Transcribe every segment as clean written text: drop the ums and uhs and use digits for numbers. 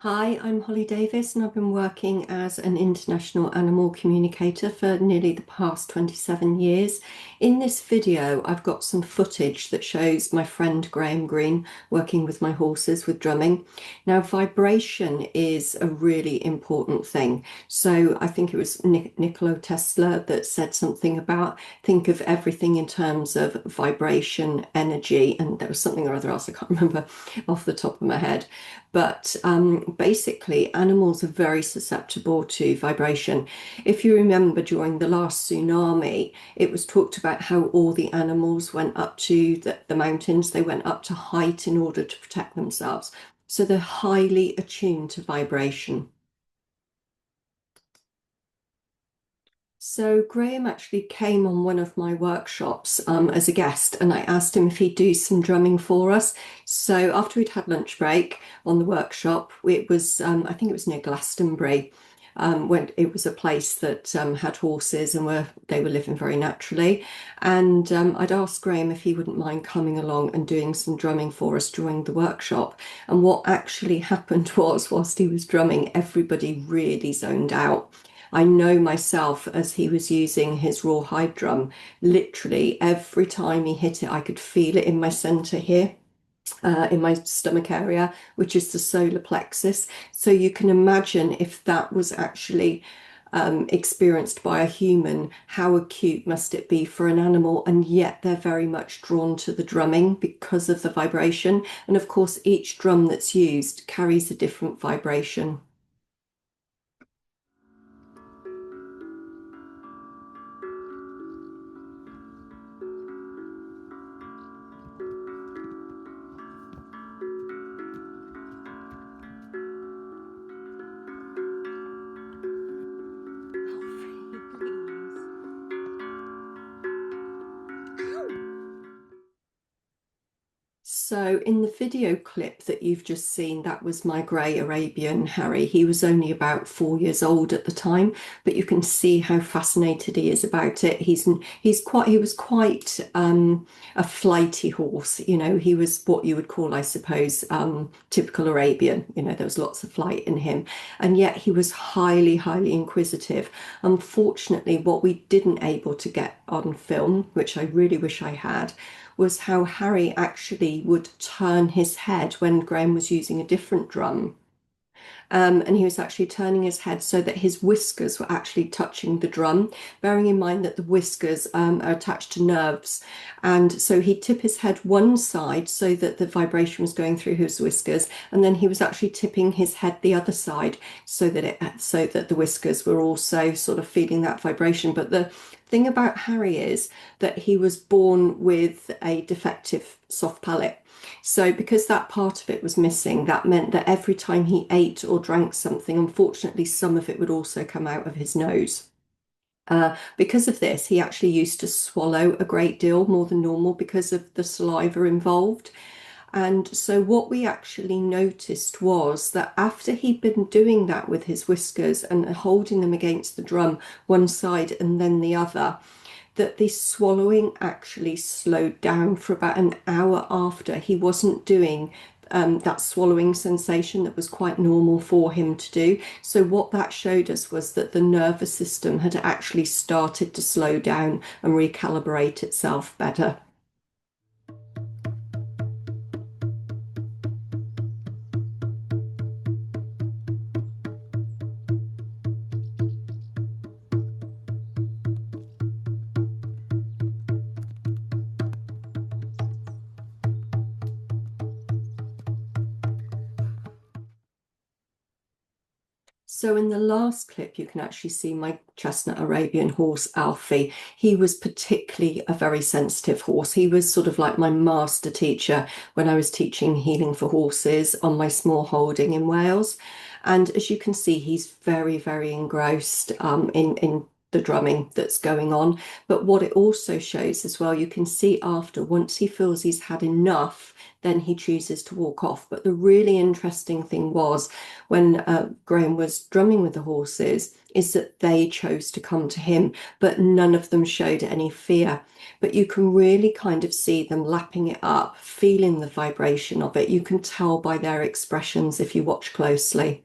Hi, I'm Holly Davis, and I've been working as an international animal communicator for nearly the past 27 years. In this video, I've got some footage that shows my friend Graham Greene working with my horses with drumming. Now, vibration is a really important thing. So I think it was Nikola Tesla that said something about think of everything in terms of vibration, energy, and there was something or other else I can't remember off the top of my head. But basically, animals are very susceptible to vibration. If you remember during the last tsunami, it was talked about how all the animals went up to the mountains, they went up to height in order to protect themselves. So they're highly attuned to vibration. So Graham actually came on one of my workshops as a guest, and I asked him if he'd do some drumming for us. So after we'd had lunch break on the workshop, it was I think it was near Glastonbury, when it was a place that had horses and they were living very naturally. And I'd asked Graham if he wouldn't mind coming along and doing some drumming for us during the workshop. And what actually happened was, whilst he was drumming, everybody really zoned out. I know myself as he was using his rawhide drum, literally every time he hit it, I could feel it in my center here, in my stomach area, which is the solar plexus. So you can imagine if that was actually experienced by a human, how acute must it be for an animal? And yet they're very much drawn to the drumming because of the vibration. And of course, each drum that's used carries a different vibration. So in the video clip that you've just seen, that was my grey Arabian Harry. He was only about 4 years old at the time, but you can see how fascinated he is about it. He was quite a flighty horse. You know, he was what you would call, I suppose, typical Arabian. You know, there was lots of flight in him, and yet he was highly, highly inquisitive. Unfortunately, what we didn't able to get on film, which I really wish I had, was how Harry actually would turn his head when Graham was using a different drum. And he was actually turning his head so that his whiskers were actually touching the drum, bearing in mind that the whiskers are attached to nerves. And so he'd tip his head one side so that the vibration was going through his whiskers, and then he was actually tipping his head the other side so that the whiskers were also sort of feeling that vibration. But the thing about Harry is that he was born with a defective soft palate. So because that part of it was missing, that meant that every time he ate or drank something, unfortunately, some of it would also come out of his nose. Because of this, he actually used to swallow a great deal more than normal because of the saliva involved. And so what we actually noticed was that after he'd been doing that with his whiskers and holding them against the drum, one side and then the other, that the swallowing actually slowed down for about an hour after. He wasn't doing that swallowing sensation that was quite normal for him to do. So what that showed us was that the nervous system had actually started to slow down and recalibrate itself better. So in the last clip, you can actually see my chestnut Arabian horse, Alfie. He was particularly a very sensitive horse. He was sort of like my master teacher when I was teaching healing for horses on my small holding in Wales. And as you can see, he's very, very engrossed in the drumming that's going on. But what it also shows as well, you can see after, once he feels he's had enough, then he chooses to walk off. But the really interesting thing was when Graham was drumming with the horses, is that they chose to come to him, but none of them showed any fear. But you can really kind of see them lapping it up, feeling the vibration of it. You can tell by their expressions if you watch closely.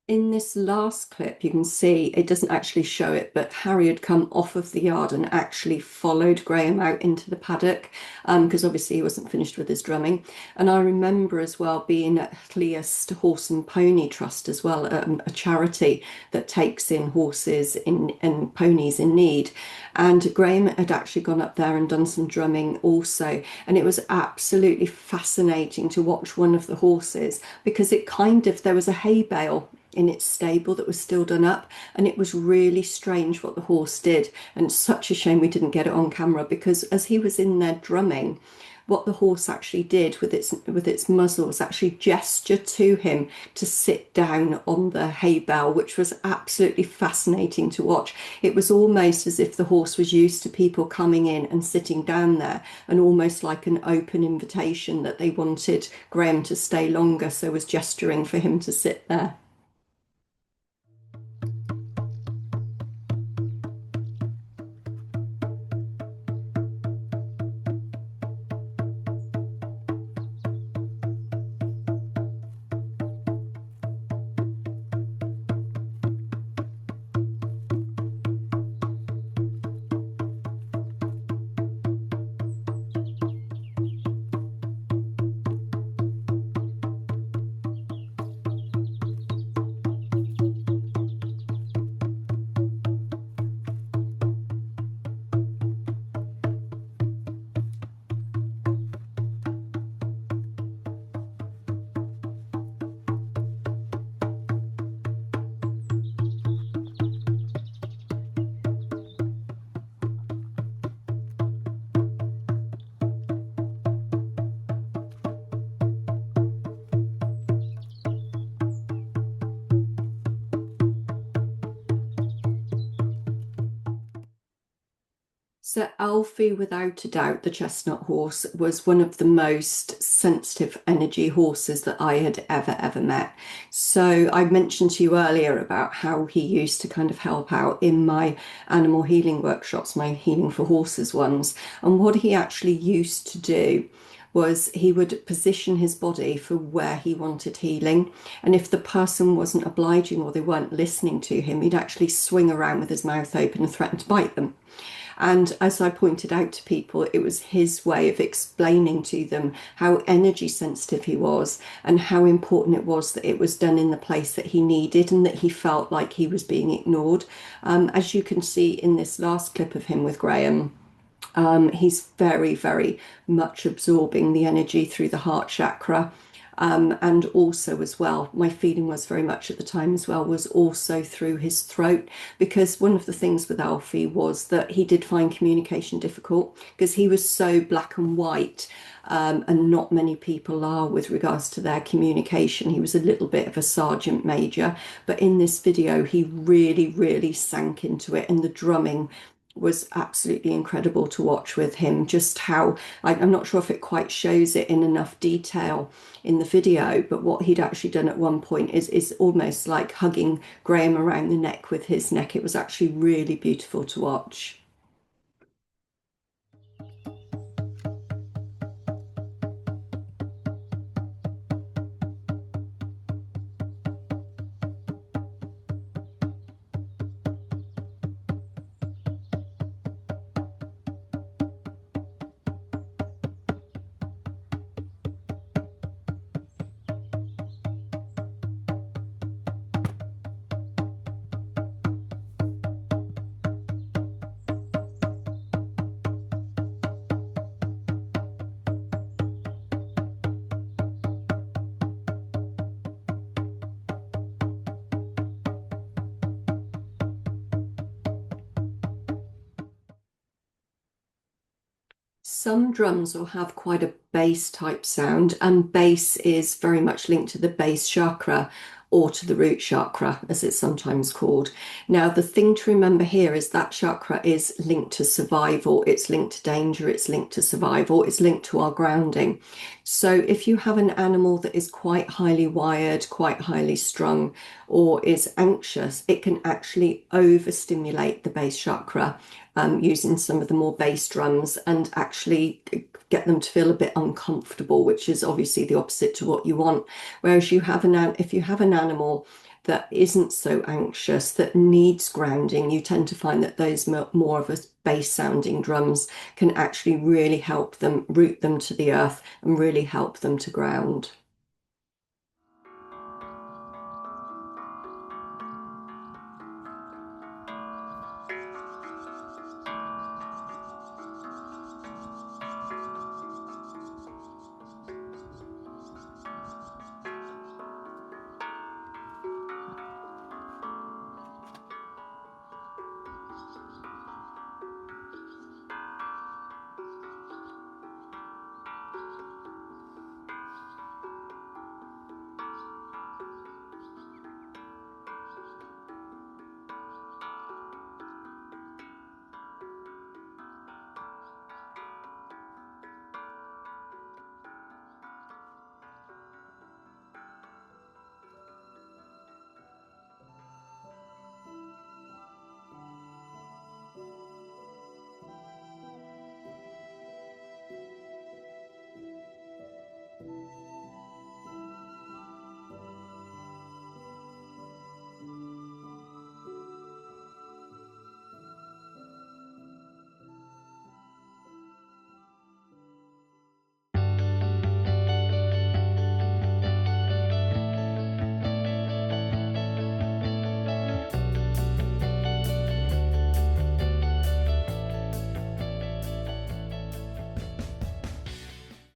In this last clip, you can see it doesn't actually show it, but Harry had come off of the yard and actually followed Graham out into the paddock because obviously he wasn't finished with his drumming. And I remember as well being at Hliest Horse and Pony Trust as well, a charity that takes in horses and ponies in need. And Graham had actually gone up there and done some drumming also. And it was absolutely fascinating to watch one of the horses because there was a hay bale in its stable that was still done up, and it was really strange what the horse did. And it's such a shame we didn't get it on camera because as he was in there drumming, what the horse actually did with its muzzle was actually gesture to him to sit down on the hay bale, which was absolutely fascinating to watch. It was almost as if the horse was used to people coming in and sitting down there, and almost like an open invitation that they wanted Graham to stay longer, so was gesturing for him to sit there. So Alfie, without a doubt, the chestnut horse, was one of the most sensitive energy horses that I had ever met. So I mentioned to you earlier about how he used to kind of help out in my animal healing workshops, my healing for horses ones. And what he actually used to do was he would position his body for where he wanted healing. And if the person wasn't obliging or they weren't listening to him, he'd actually swing around with his mouth open and threaten to bite them. And as I pointed out to people, it was his way of explaining to them how energy sensitive he was and how important it was that it was done in the place that he needed and that he felt like he was being ignored. As you can see in this last clip of him with Graham, he's very much absorbing the energy through the heart chakra. And also as well, my feeling was very much at the time as well, was also through his throat, because one of the things with Alfie was that he did find communication difficult because he was so black and white. And not many people are with regards to their communication. He was a little bit of a sergeant major, but in this video, he really sank into it, and the drumming was absolutely incredible to watch with him. Just how, I'm not sure if it quite shows it in enough detail in the video, but what he'd actually done at one point is almost like hugging Graham around the neck with his neck. It was actually really beautiful to watch. Some drums will have quite a bass type sound, and bass is very much linked to the base chakra or to the root chakra, as it's sometimes called. Now, the thing to remember here is that chakra is linked to survival, it's linked to danger, it's linked to survival, it's linked to our grounding. So, if you have an animal that is quite highly wired, quite highly strung, or is anxious, it can actually overstimulate the base chakra using some of the more bass drums and actually get them to feel a bit uncomfortable, which is obviously the opposite to what you want. Whereas if you have an animal that isn't so anxious, that needs grounding, you tend to find that those more of a bass sounding drums can actually really help them root them to the earth and really help them to ground.